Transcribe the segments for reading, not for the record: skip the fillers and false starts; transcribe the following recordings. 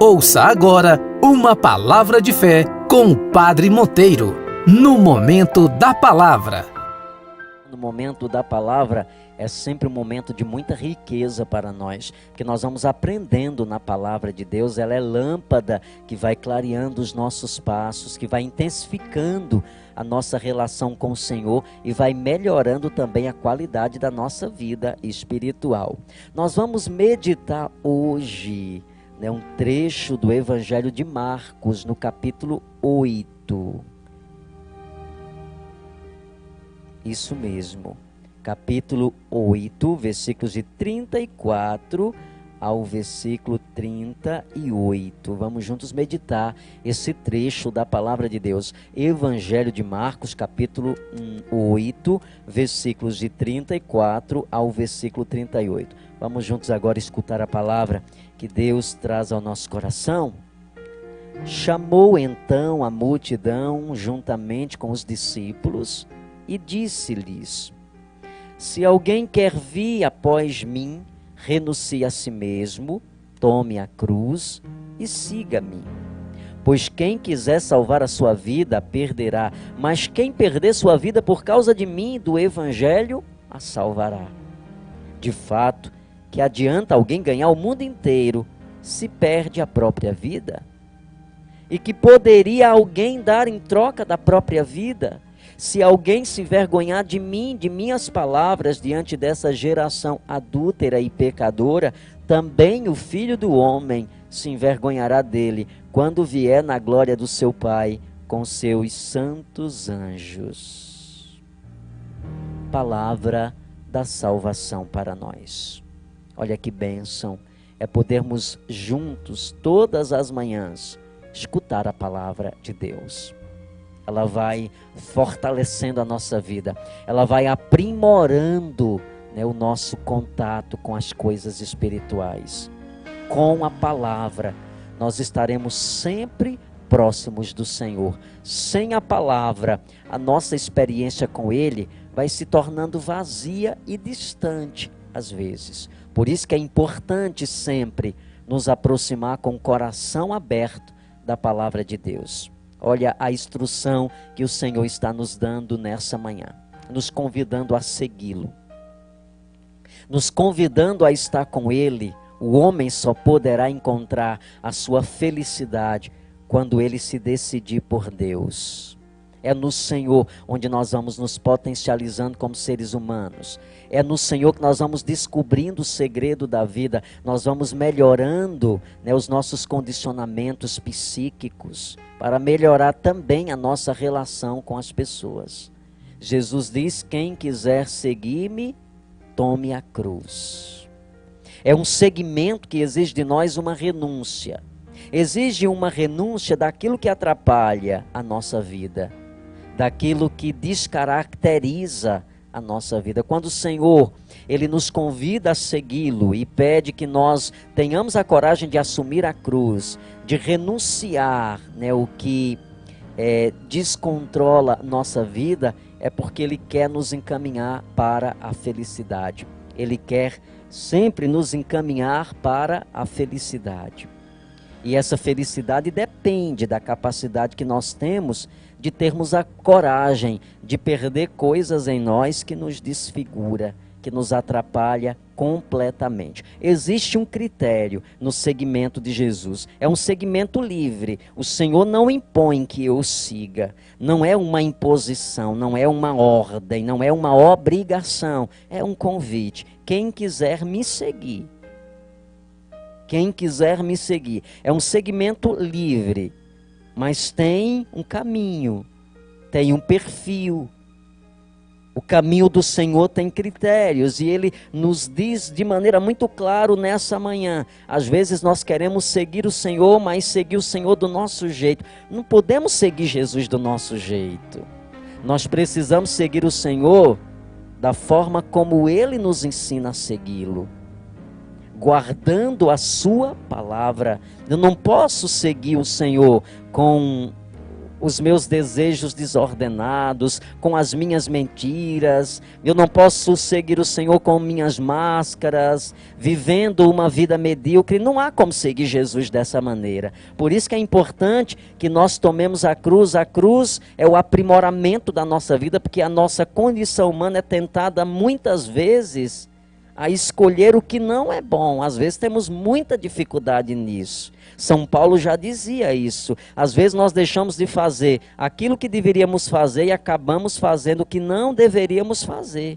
Ouça agora uma palavra de fé com o Padre Monteiro, no Momento da Palavra. No momento da palavra é sempre um momento de muita riqueza para nós, porque nós vamos aprendendo na palavra de Deus. Ela é lâmpada que vai clareando os nossos passos, que vai intensificando a nossa relação com o Senhor e vai melhorando também a qualidade da nossa vida espiritual. Nós vamos meditar hoje, um trecho do Evangelho de Marcos, no capítulo 8. Isso mesmo, capítulo 8, versículos de 34 ao versículo 38. Vamos juntos meditar esse trecho da palavra de Deus. Evangelho de Marcos, capítulo 8, versículos de 34 ao versículo 38. Vamos juntos agora escutar a palavra que Deus traz ao nosso coração. Chamou então a multidão juntamente com os discípulos e disse-lhes: se alguém quer vir após mim, renuncie a si mesmo, tome a cruz e siga-me. Pois quem quiser salvar a sua vida, a perderá, mas quem perder sua vida por causa de mim e do Evangelho, a salvará. De fato, que adianta alguém ganhar o mundo inteiro, se perde a própria vida? E que poderia alguém dar em troca da própria vida? Se alguém se envergonhar de mim, de minhas palavras, diante dessa geração adúltera e pecadora, também o Filho do Homem se envergonhará dele, quando vier na glória do seu Pai, com seus santos anjos. Palavra da salvação para nós. Olha que bênção, é podermos juntos, todas as manhãs, escutar a palavra de Deus. Ela vai fortalecendo a nossa vida, ela vai aprimorando, o nosso contato com as coisas espirituais. Com a palavra, nós estaremos sempre próximos do Senhor. Sem a palavra, a nossa experiência com Ele vai se tornando vazia e distante, às vezes. Por isso que é importante sempre nos aproximar com o coração aberto da palavra de Deus. Olha a instrução que o Senhor está nos dando nessa manhã, nos convidando a segui-lo, nos convidando a estar com Ele. O homem só poderá encontrar a sua felicidade quando ele se decidir por Deus. É no Senhor onde nós vamos nos potencializando como seres humanos. É no Senhor que nós vamos descobrindo o segredo da vida. Nós vamos melhorando, os nossos condicionamentos psíquicos, para melhorar também a nossa relação com as pessoas. Jesus diz: quem quiser seguir-me, tome a cruz. É um segmento que exige de nós uma renúncia. Exige uma renúncia daquilo que atrapalha a nossa vida, daquilo que descaracteriza a nossa vida. Quando o Senhor, Ele nos convida a segui-lo e pede que nós tenhamos a coragem de assumir a cruz, de renunciar, o que descontrola nossa vida, é porque Ele quer nos encaminhar para a felicidade. Ele quer sempre nos encaminhar para a felicidade. E essa felicidade depende da capacidade que nós temos de termos a coragem de perder coisas em nós que nos desfigura, que nos atrapalha completamente. Existe um critério no segmento de Jesus, é um segmento livre. O Senhor não impõe que eu siga, não é uma imposição, não é uma ordem, não é uma obrigação, é um convite. Quem quiser me seguir, quem quiser me seguir, é um segmento livre, mas tem um caminho, tem um perfil. O caminho do Senhor tem critérios e Ele nos diz de maneira muito clara nessa manhã. Às vezes nós queremos seguir o Senhor, mas seguir o Senhor do nosso jeito. Não podemos seguir Jesus do nosso jeito. Nós precisamos seguir o Senhor da forma como Ele nos ensina a segui-lo, guardando a sua palavra. Eu não posso seguir o Senhor com os meus desejos desordenados, com as minhas mentiras. Eu não posso seguir o Senhor com minhas máscaras, vivendo uma vida medíocre. Não há como seguir Jesus dessa maneira. Por isso que é importante que nós tomemos a cruz. A cruz é o aprimoramento da nossa vida, porque a nossa condição humana é tentada muitas vezes a escolher o que não é bom. Às vezes temos muita dificuldade nisso. São Paulo já dizia isso. Às vezes nós deixamos de fazer aquilo que deveríamos fazer e acabamos fazendo o que não deveríamos fazer.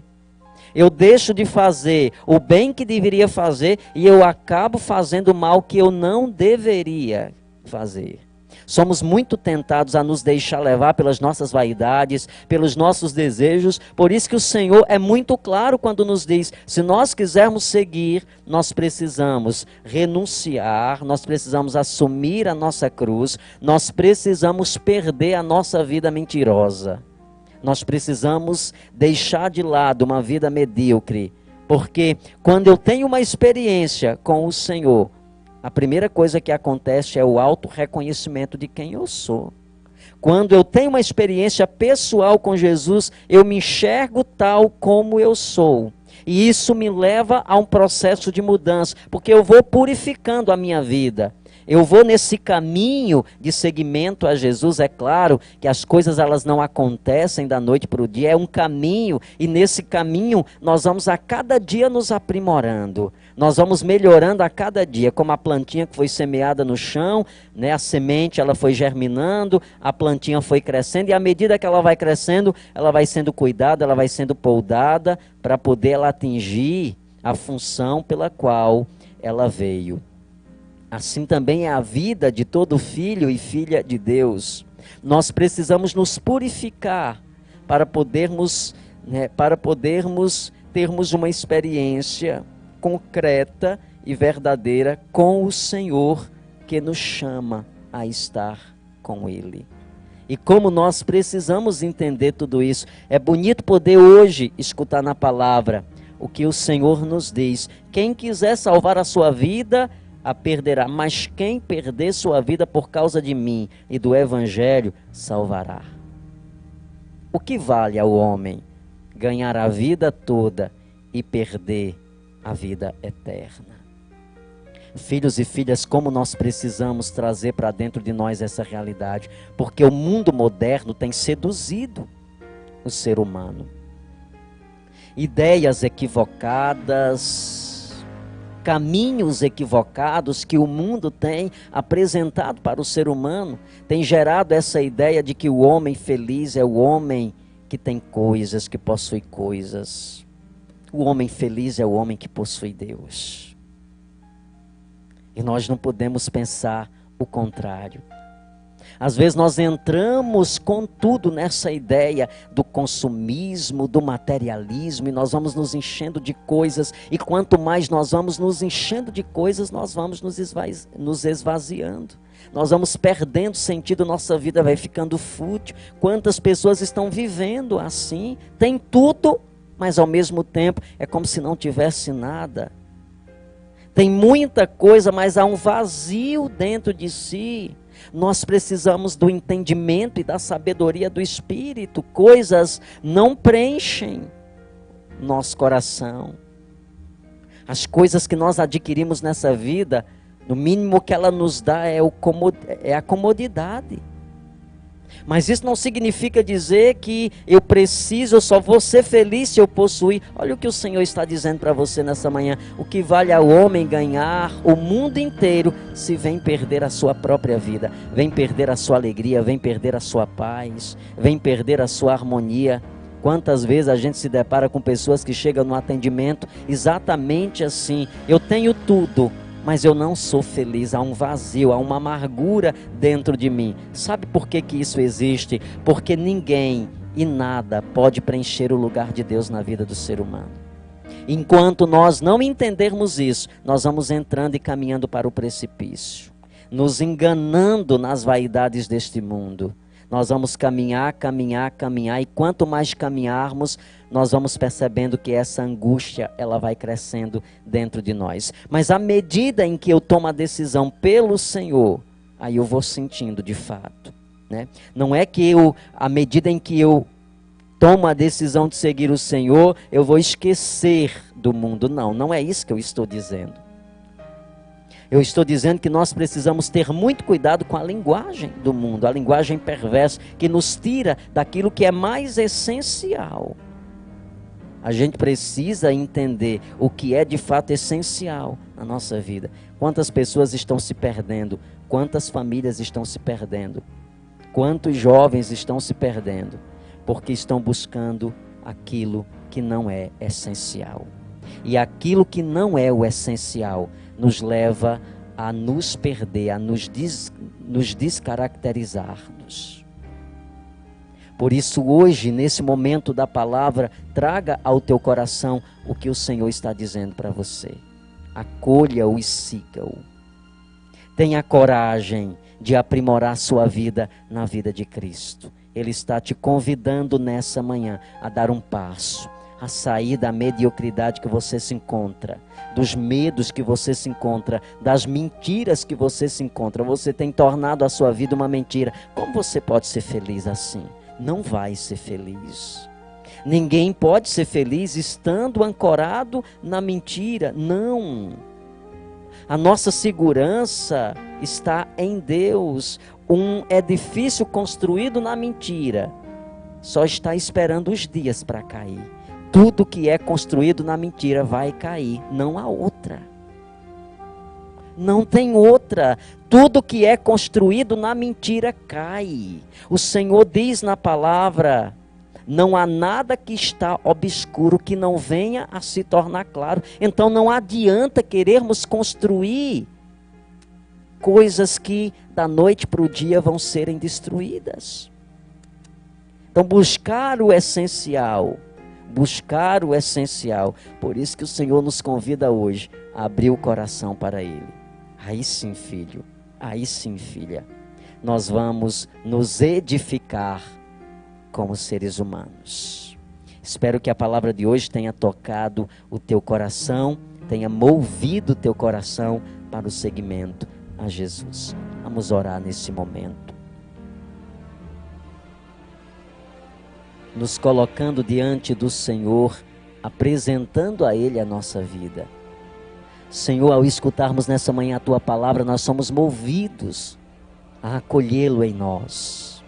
Eu deixo de fazer o bem que deveria fazer e eu acabo fazendo o mal que eu não deveria fazer. Somos muito tentados a nos deixar levar pelas nossas vaidades, pelos nossos desejos. Por isso que o Senhor é muito claro quando nos diz, se nós quisermos seguir, nós precisamos renunciar, nós precisamos assumir a nossa cruz, nós precisamos perder a nossa vida mentirosa. Nós precisamos deixar de lado uma vida medíocre, porque quando eu tenho uma experiência com o Senhor, a primeira coisa que acontece é o auto-reconhecimento de quem eu sou. Quando eu tenho uma experiência pessoal com Jesus, eu me enxergo tal como eu sou. E isso me leva a um processo de mudança, porque eu vou purificando a minha vida. Eu vou nesse caminho de seguimento a Jesus. É claro que as coisas elas não acontecem da noite para o dia, é um caminho, e nesse caminho nós vamos a cada dia nos aprimorando. Nós vamos melhorando a cada dia, como a plantinha que foi semeada no chão, né? A semente ela foi germinando, a plantinha foi crescendo, e à medida que ela vai crescendo, ela vai sendo cuidada, ela vai sendo podada, para poder ela atingir a função pela qual ela veio. Assim também é a vida de todo filho e filha de Deus. Nós precisamos nos purificar para podermos termos uma experiência concreta e verdadeira com o Senhor, que nos chama a estar com Ele. E como nós precisamos entender tudo isso. É bonito poder hoje escutar na palavra o que o Senhor nos diz. Quem quiser salvar a sua vida, a perderá, mas quem perder sua vida por causa de mim e do Evangelho, salvará. O que vale ao homem ganhar a vida toda e perder a vida eterna? Filhos e filhas, como nós precisamos trazer para dentro de nós essa realidade, porque o mundo moderno tem seduzido o ser humano. Ideias equivocadas, caminhos equivocados que o mundo tem apresentado para o ser humano, tem gerado essa ideia de que o homem feliz é o homem que tem coisas, que possui coisas. O homem feliz é o homem que possui Deus. E nós não podemos pensar o contrário. Às vezes nós entramos com tudo nessa ideia do consumismo, do materialismo, e nós vamos nos enchendo de coisas, e quanto mais nós vamos nos enchendo de coisas, nós vamos nos esvaziando. Nós vamos perdendo sentido, nossa vida vai ficando fútil. Quantas pessoas estão vivendo assim? Tem tudo, mas ao mesmo tempo é como se não tivesse nada. Tem muita coisa, mas há um vazio dentro de si. Nós precisamos do entendimento e da sabedoria do Espírito. Coisas não preenchem nosso coração. As coisas que nós adquirimos nessa vida, no mínimo que ela nos dá é a comodidade. Mas isso não significa dizer que eu só vou ser feliz se eu possuir. Olha o que o Senhor está dizendo para você nessa manhã. O que vale ao homem ganhar o mundo inteiro se vem perder a sua própria vida, vem perder a sua alegria, vem perder a sua paz, vem perder a sua harmonia. Quantas vezes a gente se depara com pessoas que chegam no atendimento exatamente assim: eu tenho tudo, mas eu não sou feliz, há um vazio, há uma amargura dentro de mim. Sabe por que isso existe? Porque ninguém e nada pode preencher o lugar de Deus na vida do ser humano. Enquanto nós não entendermos isso, nós vamos entrando e caminhando para o precipício, nos enganando nas vaidades deste mundo. Nós vamos caminhar, e quanto mais caminharmos, nós vamos percebendo que essa angústia, ela vai crescendo dentro de nós. Mas à medida em que eu tomo a decisão pelo Senhor, aí eu vou sentindo de fato né? Não é que à medida em que eu tomo a decisão de seguir o Senhor, eu vou esquecer do mundo. Não, não é isso que eu estou dizendo. Eu estou dizendo que nós precisamos ter muito cuidado com a linguagem do mundo, a linguagem perversa, que nos tira daquilo que é mais essencial. A gente precisa entender o que é de fato essencial na nossa vida. Quantas pessoas estão se perdendo? Quantas famílias estão se perdendo? Quantos jovens estão se perdendo? Porque estão buscando aquilo que não é essencial. E aquilo que não é o essencial nos leva a nos perder, a nos descaracterizarmos. Por isso hoje, nesse momento da palavra, traga ao teu coração o que o Senhor está dizendo para você. Acolha-o e siga-o. Tenha coragem de aprimorar sua vida na vida de Cristo. Ele está te convidando nessa manhã a dar um passo, a sair da mediocridade que você se encontra, dos medos que você se encontra, das mentiras que você se encontra. Você tem tornado a sua vida uma mentira. Como você pode ser feliz assim? Não vai ser feliz. Ninguém pode ser feliz estando ancorado na mentira. Não. A nossa segurança está em Deus. Um edifício construído na mentira só está esperando os dias para cair. Tudo que é construído na mentira vai cair, não há outra. Não tem outra. Tudo que é construído na mentira cai. O Senhor diz na palavra: não há nada que está obscuro que não venha a se tornar claro. Então não adianta querermos construir coisas que da noite para o dia vão serem destruídas. Então buscar o essencial. Buscar o essencial. Por isso que o Senhor nos convida hoje a abrir o coração para Ele. Aí sim, filho. Aí sim, filha. Nós vamos nos edificar como seres humanos. Espero que a palavra de hoje tenha tocado o teu coração, tenha movido o teu coração para o seguimento a Jesus. Vamos orar nesse momento. Nos colocando diante do Senhor, apresentando a Ele a nossa vida. Senhor, ao escutarmos nessa manhã a Tua palavra, nós somos movidos a acolhê-lo em nós.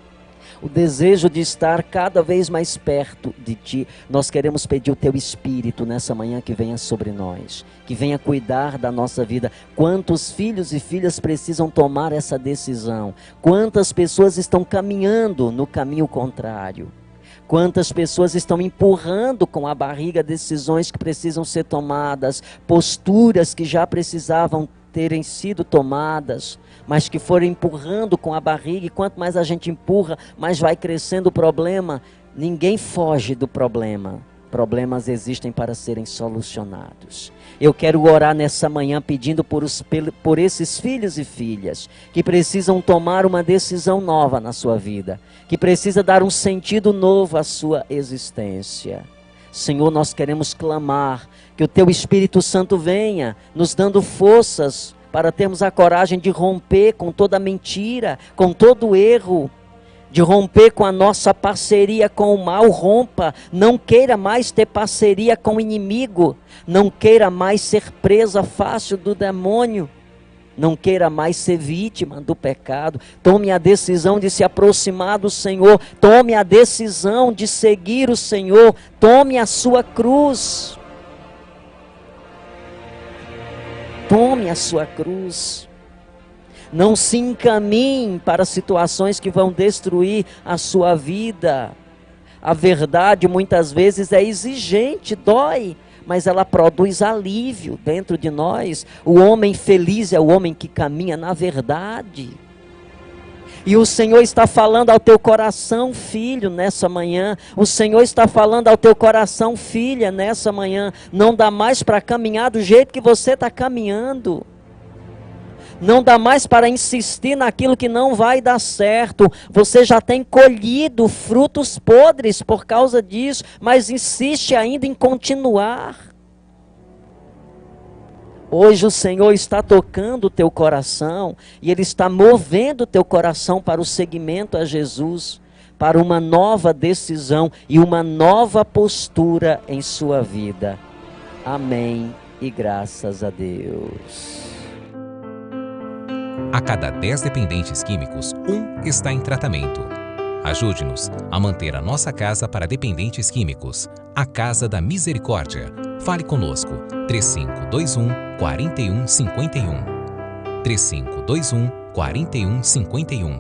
O desejo de estar cada vez mais perto de Ti. Nós queremos pedir o Teu Espírito nessa manhã que venha sobre nós, que venha cuidar da nossa vida. Quantos filhos e filhas precisam tomar essa decisão? Quantas pessoas estão caminhando no caminho contrário? Quantas pessoas estão empurrando com a barriga decisões que precisam ser tomadas, posturas que já precisavam terem sido tomadas, mas que foram empurrando com a barriga, e quanto mais a gente empurra, mais vai crescendo o problema. Ninguém foge do problema. Problemas existem para serem solucionados. Eu quero orar nessa manhã pedindo por esses filhos e filhas que precisam tomar uma decisão nova na sua vida, que precisa dar um sentido novo à sua existência. Senhor, nós queremos clamar que o Teu Espírito Santo venha nos dando forças para termos a coragem de romper com toda mentira, com todo erro, de romper com a nossa parceria com o mal. Rompa, não queira mais ter parceria com o inimigo, não queira mais ser presa fácil do demônio, não queira mais ser vítima do pecado. Tome a decisão de se aproximar do Senhor, tome a decisão de seguir o Senhor, tome a sua cruz, tome a sua cruz. Não se encaminhe para situações que vão destruir a sua vida. A verdade muitas vezes é exigente, dói, mas ela produz alívio dentro de nós. O homem feliz é o homem que caminha na verdade. E o Senhor está falando ao teu coração, filho, nessa manhã. O Senhor está falando ao teu coração, filha, nessa manhã. Não dá mais para caminhar do jeito que você está caminhando. Não dá mais para insistir naquilo que não vai dar certo. Você já tem colhido frutos podres por causa disso, mas insiste ainda em continuar. Hoje o Senhor está tocando o teu coração e Ele está movendo o teu coração para o seguimento a Jesus, para uma nova decisão e uma nova postura em sua vida. Amém e graças a Deus. A cada 10 dependentes químicos, 1 está em tratamento. Ajude-nos a manter a nossa casa para dependentes químicos. A Casa da Misericórdia. Fale conosco. 3521-4151. 3521-4151.